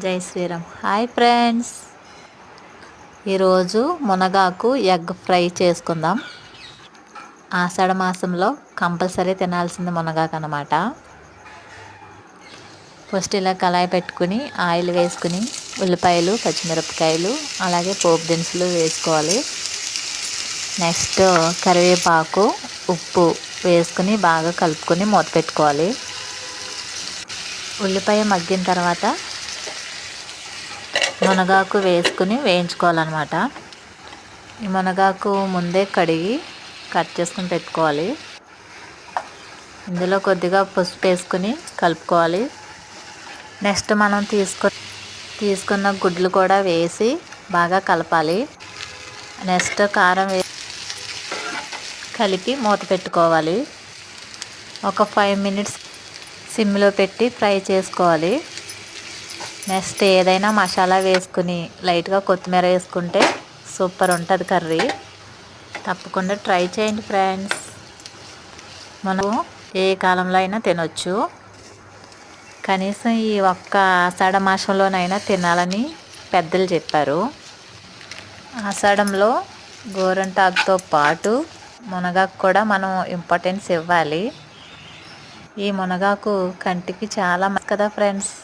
జై Sriram. Hi friends, ఈరోజు మునగాకు ఎగ్ ఫ్రై చేసుకుందాం. ఆషాఢ మాసంలో కంపల్సరీ తినాల్సింది మునగాకు అన్నమాట. ఫస్ట్ ఇలా కళాయి పెట్టుకుని ఆయిల్ వేసుకుని ఉల్లిపాయలు, పచ్చిమిరపకాయలు, అలాగే పోపు దినుసులు వేసుకోవాలి. నెక్స్ట్ కరివేపాకు, ఉప్పు వేసుకుని బాగా కలుపుకొని మూత పెట్టుకోవాలి. ఉల్లిపాయ మగ్గిన తర్వాత మునగాకు వేసుకుని వేయించుకోవాలన్నమాట. ఈ మునగాకు ముందే కడిగి కట్ చేసుకుని పెట్టుకోవాలి. ఇందులో కొద్దిగా పసుపు వేసుకుని కలుపుకోవాలి. నెక్స్ట్ మనం తీసుకున్న గుడ్లు కూడా వేసి బాగా కలపాలి. నెక్స్ట్ కారం కలిపి మూత పెట్టుకోవాలి. ఒక 5 minutes సిమ్లో పెట్టి ఫ్రై చేసుకోవాలి. నెక్స్ట్ ఏదైనా మసాలా వేసుకుని లైట్గా కొత్తిమీర వేసుకుంటే సూపర్ ఉంటుంది కర్రీ. తప్పకుండా ట్రై చేయండి ఫ్రెండ్స్. మనం ఏ కాలంలో అయినా తినొచ్చు. కనీసం ఈ ఒక్క ఆషాఢ మాసంలోనైనా తినాలని పెద్దలు చెప్పారు. ఆషాఢంలో గోరింటాకుతో పాటు మునగాకు కూడా మనం ఇంపార్టెన్స్ ఇవ్వాలి. ఈ మునగాకు కంటికి చాలా మంచిది కదా ఫ్రెండ్స్.